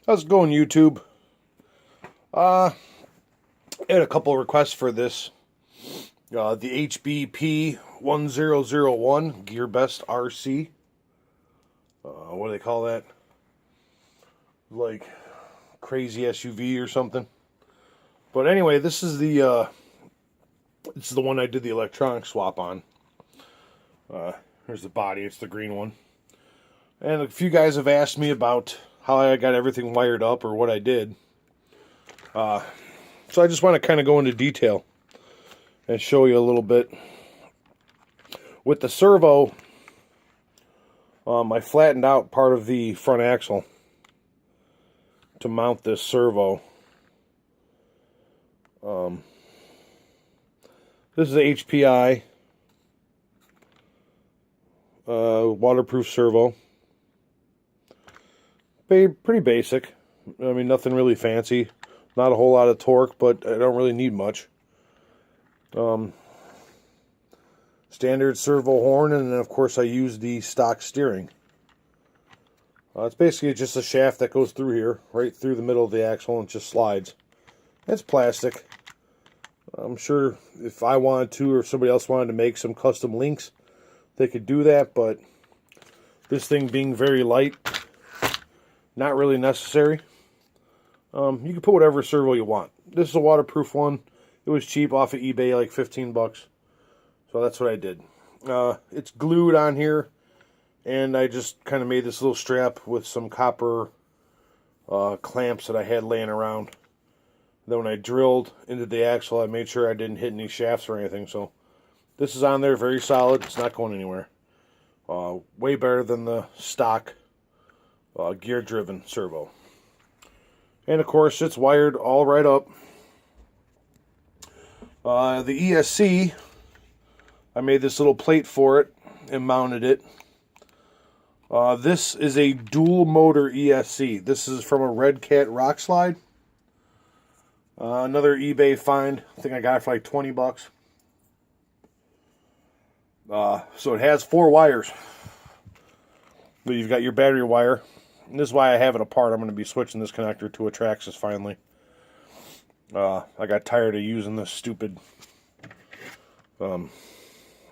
How's it going, YouTube? I had a couple of requests for this. The hbp1001 Gearbest RC. What do they call that? Like crazy SUV or something. But anyway, this is the one I did the electronic swap on. Here's the body. It's the green one. And a few guys have asked me about how I got everything wired up or what I did. So I just want to kind of go into detail and show you a little bit. With the servo, I flattened out part of the front axle to mount this servo. This is the HPI waterproof servo. Pretty basic. I mean, nothing really fancy. Not a whole lot of torque, but I don't really need much. Standard servo horn, and then of course I use the stock steering. It's basically just a shaft that goes through here, right through the middle of the axle, and just slides. It's plastic. I'm sure if I wanted to, or if somebody else wanted to make some custom links, they could do that, but this thing being very light, not really necessary. You can put whatever servo you want. This is a waterproof one. It was cheap off of eBay, like 15 bucks. So that's what I did. It's glued on here, and I just kind of made this little strap with some copper clamps that I had laying around. Then when I drilled into the axle, I made sure I didn't hit any shafts or anything. So this is on there, very solid. It's not going anywhere. Way better than the stock gear-driven servo. And of course, it's wired all right up. The ESC, I made this little plate for it and mounted it. This is a dual motor ESC. This is from a Red Cat rock slide. Another eBay find. I think I got it for like 20 bucks. So it has 4 wires. But you've got your battery wire. And this is why I have it apart. I'm going to be switching this connector to a Traxxas finally. I got tired of using this stupid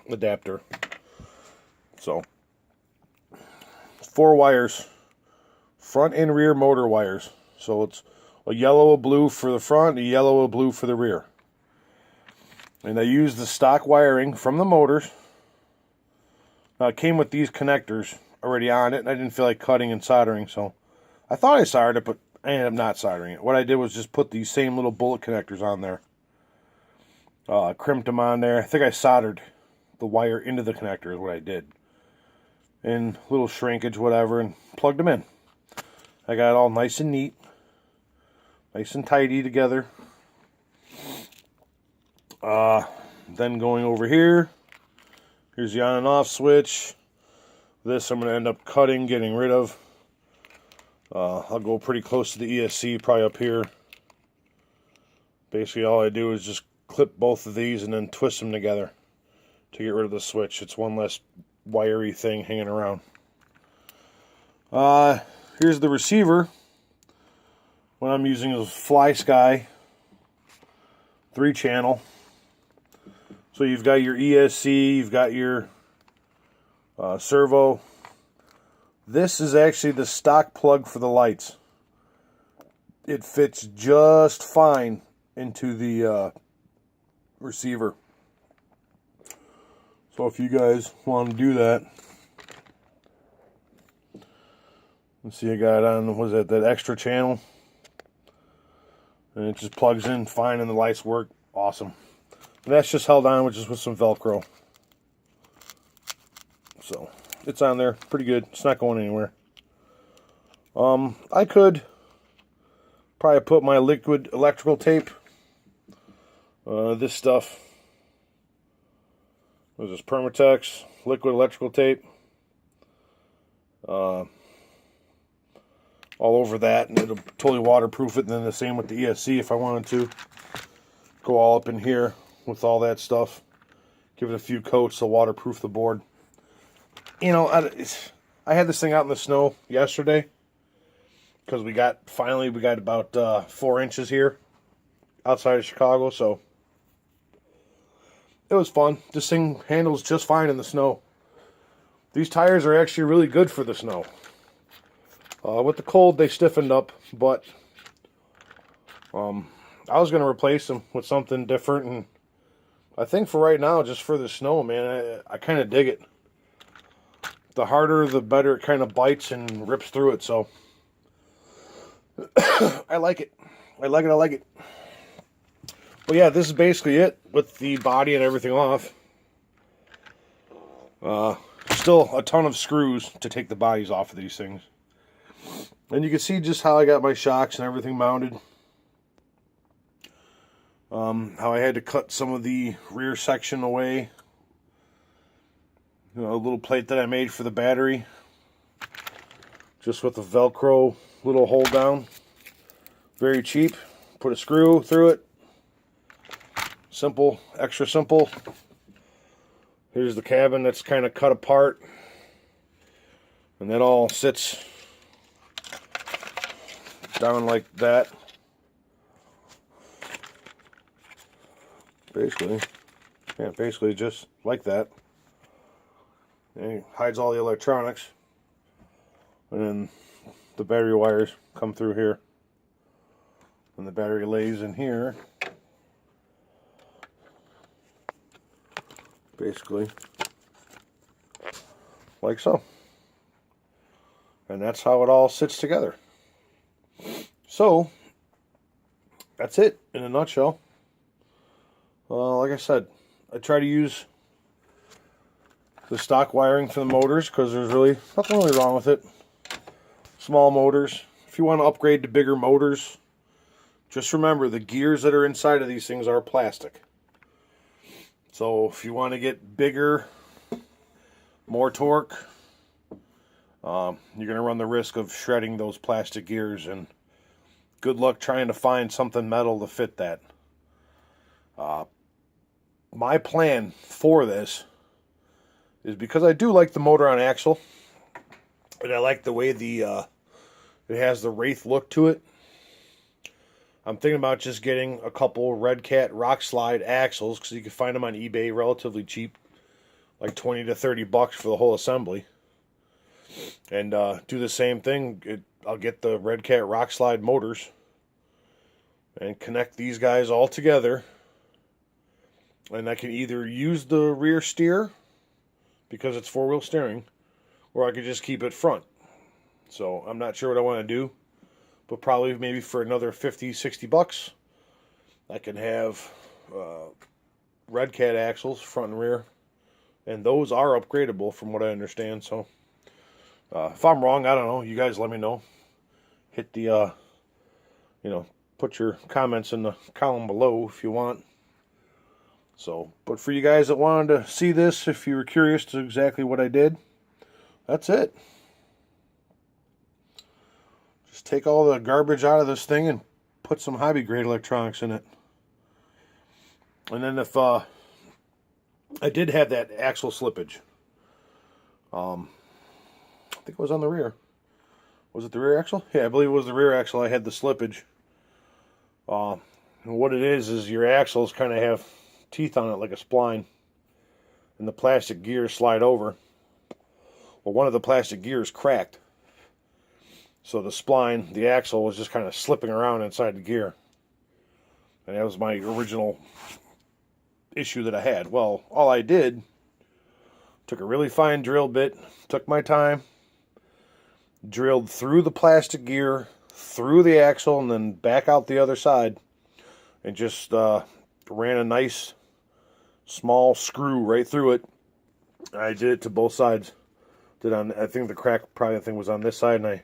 adapter. So, 4 wires. Front and rear motor wires. So it's a yellow, a blue for the front, a yellow, a blue for the rear. And I used the stock wiring from the motors. It came with these connectors already on it, and I didn't feel like cutting and soldering, so I thought I soldered it, but I ended up not soldering it. What I did was just put these same little bullet connectors on there. Crimped them on there. I think I soldered the wire into the connector is what I did. And a little shrinkage, whatever, and plugged them in. I got it all nice and neat. Nice and tidy together. Then going over here, here's the on and off switch. This I'm going to end up cutting, getting rid of. I'll go pretty close to the ESC, probably up here. Basically all I do is just clip both of these and then twist them together to get rid of the switch. It's one less wiry thing hanging around. Here's the receiver. What I'm using is Fly Sky 3-channel. So you've got your ESC, you've got your servo. This is actually the stock plug for the lights. It fits just fine into the receiver. So if you guys want to do that, let's see, I got it on, what is that extra channel? And it just plugs in fine and the lights work awesome. And that's just held on with some Velcro. So it's on there, pretty good. It's not going anywhere. I could probably put my liquid electrical tape. This stuff. What is this? Permatex liquid electrical tape. All over that, and it'll totally waterproof it. And then the same with the ESC if I wanted to. Go all up in here with all that stuff. Give it a few coats to waterproof the board. You know, I had this thing out in the snow yesterday, because finally we got about 4 inches here outside of Chicago, so it was fun. This thing handles just fine in the snow. These tires are actually really good for the snow. With the cold, they stiffened up, but I was going to replace them with something different, and I think for right now, just for the snow, man, I kind of dig it. The harder, the better it kind of bites and rips through it, so I like it. I like it. But yeah, this is basically it with the body and everything off. Still a ton of screws to take the bodies off of these things. And you can see just how I got my shocks and everything mounted. How I had to cut some of the rear section away. You know, a little plate that I made for the battery. Just with a Velcro little hold down. Very cheap. Put a screw through it. Simple, extra simple. Here's the cabin that's kind of cut apart. And that all sits down like that. Basically just like that. And it hides all the electronics. And then the battery wires come through here. And the battery lays in here. Basically like so. And that's how it all sits together. So that's it in a nutshell. Like I said, I try to use the stock wiring for the motors because there's really nothing really wrong with it. Small motors. If you want to upgrade to bigger motors, just remember the gears that are inside of these things are plastic. So if you want to get bigger, more torque, you're going to run the risk of shredding those plastic gears, and good luck trying to find something metal to fit that. My plan for this is, because I do like the motor on axle, and I like the way it has the Wraith look to it. I'm thinking about just getting a couple Red Cat Rock Slide axles, because you can find them on eBay relatively cheap, like 20 to 30 bucks for the whole assembly. And do the same thing. I'll get the Red Cat Rock Slide motors and connect these guys all together. And I can either use the rear steer, because it's 4-wheel steering, or I could just keep it front. So I'm not sure what I want to do, but probably maybe for another 50, 60 bucks, I can have Red Cat axles, front and rear. And those are upgradable from what I understand. So if I'm wrong, I don't know. You guys let me know. Hit the, put your comments in the column below if you want. So, but for you guys that wanted to see this, if you were curious to exactly what I did, that's it. Just take all the garbage out of this thing and put some hobby grade electronics in it. And then if I did have that axle slippage, I think it was on the rear. Was it the rear axle? Yeah, I believe it was the rear axle. I had the slippage. And what it is your axles kind of have teeth on it like a spline, and the plastic gears slide over. Well, one of the plastic gears cracked, so the spline, the axle, was just kind of slipping around inside the gear, and that was my original issue that I had. Well, all I did, took a really fine drill bit, took my time, drilled through the plastic gear, through the axle, and then back out the other side, and just ran a nice small screw right through it. I did it to both sides. I think the crack was on this side, and I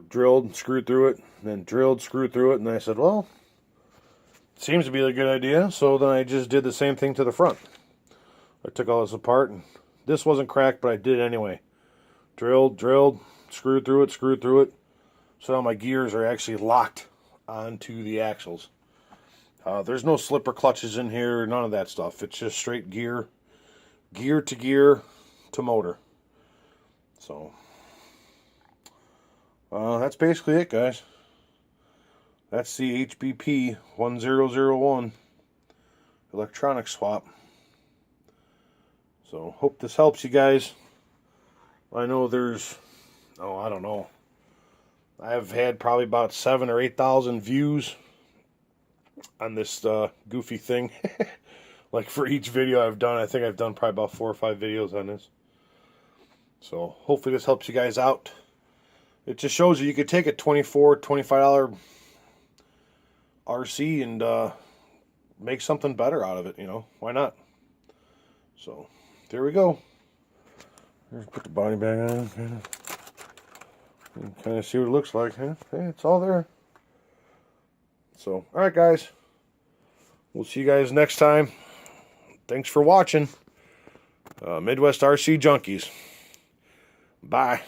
drilled, screwed through it, then drilled, screwed through it, and I said, well, seems to be a good idea. So then I just did the same thing to the front. I took all this apart, and this wasn't cracked, but I did it anyway. Drilled, screwed through it. So now my gears are actually locked onto the axles. There's no slipper clutches in here, none of that stuff. It's just straight gear to motor. So That's basically it, guys. That's the hbp1001 electronic swap. So, hope this helps you guys. I know there's, I don't know. I've had probably about 7,000 or 8,000 views on this goofy thing. Like for each video I've done, I think I've done probably about 4 or 5 videos on this. So hopefully this helps you guys out. It just shows you could take a $24, $25 RC and make something better out of it, you know. Why not? So there we go. Let's put the body bag on. Kind of see what it looks like. Huh? Hey, it's all there. So, alright guys. We'll see you guys next time. Thanks for watching. Midwest RC Junkies. Bye.